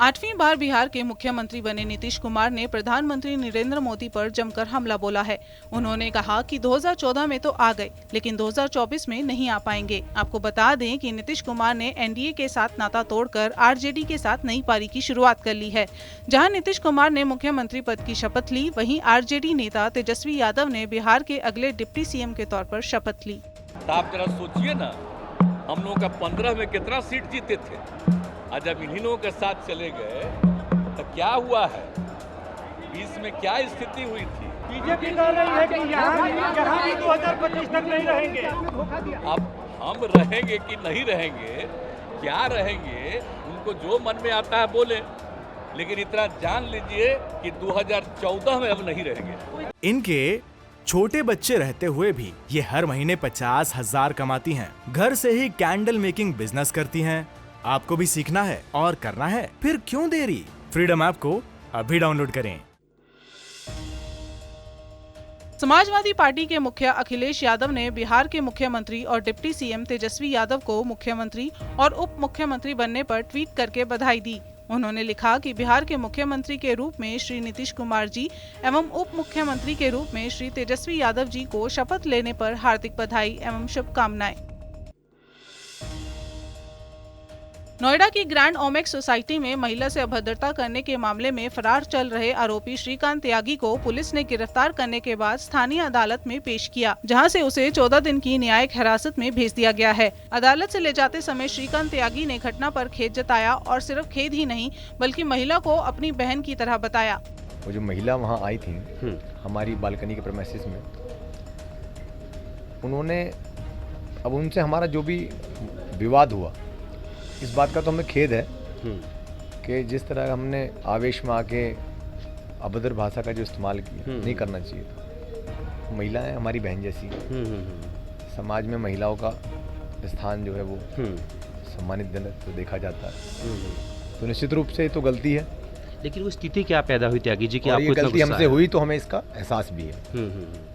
8वीं बार बिहार के मुख्यमंत्री बने नीतीश कुमार ने प्रधानमंत्री नरेंद्र मोदी पर जमकर हमला बोला है। उन्होंने कहा कि 2014 में तो आ गए, लेकिन 2024 में नहीं आ पाएंगे। आपको बता दें कि नीतीश कुमार ने एनडीए के साथ नाता तोड़कर आरजेडी के साथ नई पारी की शुरुआत कर ली है। जहां नीतीश कुमार ने मुख्यमंत्री पद की शपथ ली, वहीं आरजेडी नेता तेजस्वी यादव ने बिहार के अगले डिप्टी सीएम के तौर पर शपथ ली। आप जरा सोचिए ना, हम लोगों का 15 में कितना सीट जीते थे, आज जब इन्हीं लोगों के साथ चले गए तो क्या हुआ है, 20 में क्या स्थिति हुई थी। बीजेपी कह रही है कि यहाँ भी 2025 तक नहीं रहेंगे। अब हम रहेंगे कि नहीं रहेंगे, क्या रहेंगे, उनको जो मन में आता है बोले, लेकिन इतना जान लीजिए कि 2014 में अब नहीं रहेंगे। इनके छोटे बच्चे रहते हुए भी ये हर महीने 50,000 कमाती हैं। घर से ही कैंडल मेकिंग बिजनेस करती हैं। आपको भी सीखना है और करना है, फिर क्यों देरी? फ्रीडम ऐप को अभी डाउनलोड करें। समाजवादी पार्टी के मुखिया अखिलेश यादव ने बिहार के मुख्यमंत्री और डिप्टी सीएम तेजस्वी यादव को मुख्यमंत्री और उप मुख्यमंत्री बनने पर ट्वीट करके बधाई दी। उन्होंने लिखा कि बिहार के मुख्यमंत्री के रूप में श्री नीतीश कुमार जी एवं उप मुख्यमंत्री के रूप में श्री तेजस्वी यादव जी को शपथ लेने पर हार्दिक बधाई एवं शुभकामनाएं। नोएडा की ग्रैंड ओमेक्स सोसाइटी में महिला से अभद्रता करने के मामले में फरार चल रहे आरोपी श्रीकांत त्यागी को पुलिस ने गिरफ्तार करने के बाद स्थानीय अदालत में पेश किया, जहां से उसे 14 दिन की न्यायिक हिरासत में भेज दिया गया है। अदालत से ले जाते समय श्रीकांत त्यागी ने घटना पर खेद जताया और सिर्फ खेद ही नहीं बल्कि महिला को अपनी बहन की तरह बताया। वो जो महिला वहाँ आई थी हमारी बालकनी के प्रेमिसेस में, उन्होंने अब उनसे हमारा जो भी विवाद हुआ, इस बात का तो हमें खेद है कि जिस तरह हमने आवेश में आके अभद्र भाषा का जो इस्तेमाल किया, नहीं करना चाहिए। महिलाएं हमारी बहन जैसी समाज में महिलाओं का स्थान जो है वो सम्मानित तो देखा जाता है, तो निश्चित रूप से तो गलती है। लेकिन वो स्थिति क्या पैदा हुई त्यागी जी कि आपको ये गलती हमसे हुई, तो हमें इसका एहसास भी है।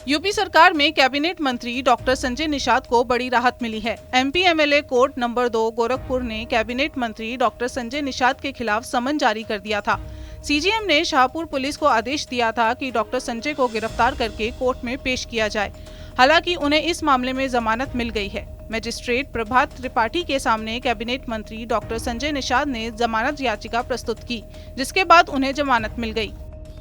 यूपी सरकार में कैबिनेट मंत्री डॉक्टर संजय निषाद को बड़ी राहत मिली है। MP MLA court number 2 Gorakhpur ने कैबिनेट मंत्री डॉक्टर संजय निषाद के खिलाफ समन जारी कर दिया था। सीजीएम ने शाहपुर पुलिस को आदेश दिया था कि डॉक्टर संजय को गिरफ्तार करके कोर्ट में पेश किया जाए। हालांकि उन्हें इस मामले में जमानत मिल गई है। मजिस्ट्रेट प्रभात त्रिपाठी के सामने कैबिनेट मंत्री डॉक्टर संजय निषाद ने जमानत याचिका प्रस्तुत की, जिसके बाद उन्हें जमानत मिल गई।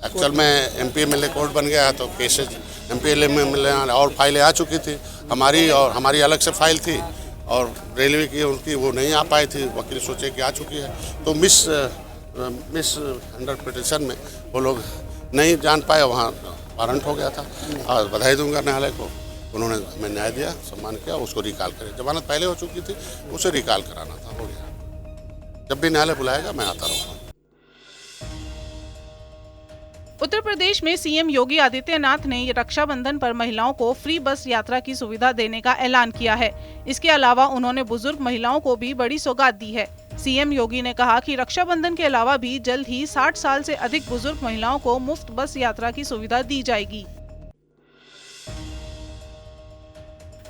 एक्चुअल में एमपी एमएलए कोर्ट बन गया तो केसेज एमपी एमएलए और फाइलें आ चुकी थी, हमारी अलग से फाइल थी और रेलवे की उनकी वो नहीं आ पाई थी। वकील सोचे कि आ चुकी है, तो मिस इंटरप्रिटेशन में वो लोग नहीं जान पाए, वहाँ वारंट हो गया था। और बधाई दूंगा न्यायालय को, उन्होंने हमें न्याय दिया, सम्मान किया, उसको रिकॉल करें। जमानत पहले हो चुकी थी, उसे रिकॉल कराना था, हो गया। जब भी न्यायालय बुलाएगा मैं आता रहूँगा। उत्तर प्रदेश में सीएम योगी आदित्यनाथ ने रक्षाबंधन पर महिलाओं को फ्री बस यात्रा की सुविधा देने का ऐलान किया है। इसके अलावा उन्होंने बुजुर्ग महिलाओं को भी बड़ी सौगात दी है। सीएम योगी ने कहा कि रक्षाबंधन के अलावा भी जल्द ही 60 साल से अधिक बुजुर्ग महिलाओं को मुफ्त बस यात्रा की सुविधा दी जाएगी।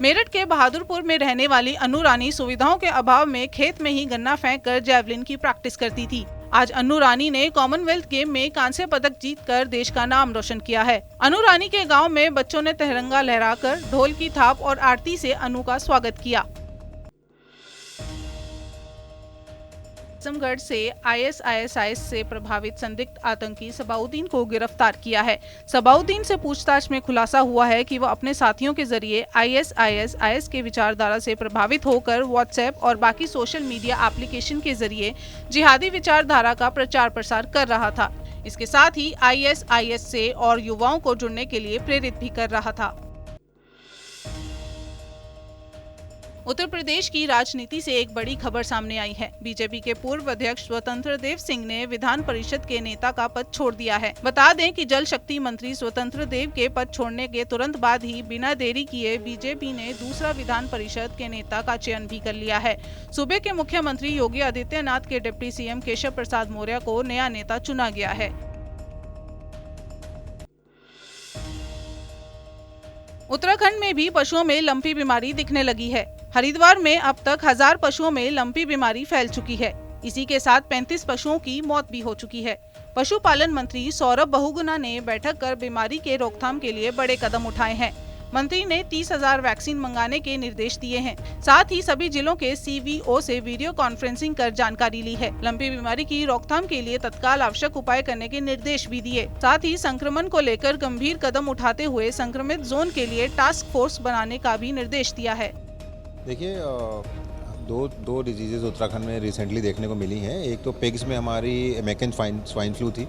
मेरठ के बहादुरपुर में रहने वाली अनु रानी सुविधाओं के अभाव में खेत में ही गन्ना फेंक कर जैवलिन की प्रैक्टिस करती थी। आज अनु रानी ने कॉमनवेल्थ गेम में कांस्य पदक जीतकर देश का नाम रोशन किया है। अनु रानी के गांव में बच्चों ने तिरंगा लहराकर ढोल की थाप और आरती से अनु का स्वागत किया। आजमगढ़ से ISIS से प्रभावित संदिग्ध आतंकी सबाउद्दीन को गिरफ्तार किया है। सबाउद्दीन से पूछताछ में खुलासा हुआ है कि वह अपने साथियों के जरिए IS के विचारधारा से प्रभावित होकर व्हाट्सएप और बाकी सोशल मीडिया एप्लीकेशन के जरिए जिहादी विचारधारा का प्रचार प्रसार कर रहा था। इसके साथ ही ISIS से और युवाओं को जुड़ने के लिए प्रेरित भी कर रहा था। उत्तर प्रदेश की राजनीति से एक बड़ी खबर सामने आई है। बीजेपी के पूर्व अध्यक्ष स्वतंत्र देव सिंह ने विधान परिषद के नेता का पद छोड़ दिया है। बता दें कि जल शक्ति मंत्री स्वतंत्र देव के पद छोड़ने के तुरंत बाद ही बिना देरी किए बीजेपी ने दूसरा विधान परिषद के नेता का चयन भी कर लिया है। सूबे के मुख्यमंत्री योगी आदित्यनाथ के डिप्टी सीएम केशव प्रसाद मौर्य को नया नेता चुना गया है। उत्तराखंड में भी पशुओं में लंपी बीमारी दिखने लगी है। हरिद्वार में अब तक 1000 पशुओं में लंपी बीमारी फैल चुकी है। इसी के साथ 35 पशुओं की मौत भी हो चुकी है। पशुपालन मंत्री सौरभ बहुगुणा ने बैठक कर बीमारी के रोकथाम के लिए बड़े कदम उठाए हैं। मंत्री ने 30,000 वैक्सीन मंगाने के निर्देश दिए हैं। साथ ही सभी जिलों के सीवीओ से वीडियो कॉन्फ्रेंसिंग कर जानकारी ली है। लंपी बीमारी की रोकथाम के लिए तत्काल आवश्यक उपाय करने के निर्देश भी दिए। साथ ही संक्रमण को लेकर गंभीर कदम उठाते हुए संक्रमित जोन के लिए टास्क फोर्स बनाने का भी निर्देश दिया है। देखिए, दो डिजीज़ उत्तराखंड में रिसेंटली देखने को मिली हैं। एक तो पिग्स में हमारी अमेरिकन स्वाइन फ्लू थी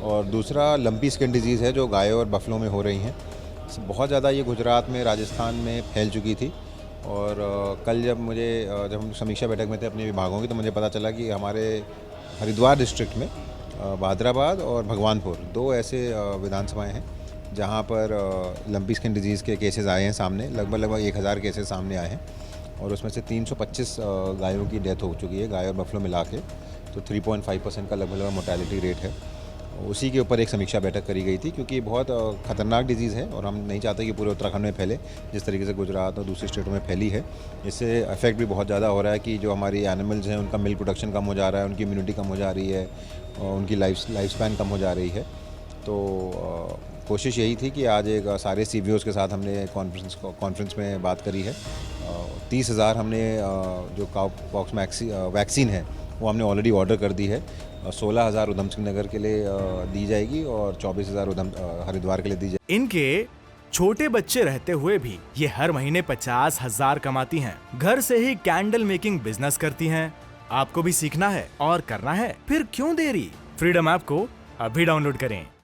और दूसरा लंपी स्किन डिजीज़ है जो गायों और बफलों में हो रही हैं। बहुत ज़्यादा ये गुजरात में, राजस्थान में फैल चुकी थी और कल जब हम समीक्षा बैठक में थे अपने विभागों की, तो मुझे पता चला कि हमारे हरिद्वार डिस्ट्रिक्ट में भादराबाद और भगवानपुर 2 ऐसे विधानसभाएं हैं जहां पर लंपी स्किन डिजीज़ के केसेस आए हैं सामने। लगभग 1000 केसेस सामने आए हैं और उसमें से 325 गायों की डेथ हो चुकी है, गाय और बफलो मिला के। तो 3.5% का लगभग मोर्टेलिटी रेट है। उसी के ऊपर एक समीक्षा बैठक करी गई थी, क्योंकि बहुत ख़तरनाक डिजीज़ है और हम नहीं चाहते कि पूरे उत्तराखंड में फैले जिस तरीके से गुजरात और दूसरी स्टेटों में फैली है। इससे इफेक्ट भी बहुत ज़्यादा हो रहा है कि जो हमारी एनिमल्स हैं उनका मिल्क प्रोडक्शन कम हो जा रहा है, उनकी इम्यूनिटी कम हो जा रही है और उनकी लाइफ स्पैन कम हो जा रही है। तो कोशिश यही थी कि आज एक सारे CVOs के साथ हमने कॉन्फ्रेंस में बात करी है। 30,000 हमने जो काउपॉक्स वैक्सीन है वो हमने ऑलरेडी ऑर्डर कर दी है। 16,000 उधम सिंह नगर के लिए दी जाएगी और 24,000 हरिद्वार के लिए दी जाएगी। इनके छोटे बच्चे रहते हुए भी ये हर महीने 50,000 कमाती हैं। घर से ही कैंडल मेकिंग बिजनेस करती हैं। आपको भी सीखना है और करना है, फिर क्यों देरी? फ्रीडम ऐप को अभी डाउनलोड करें।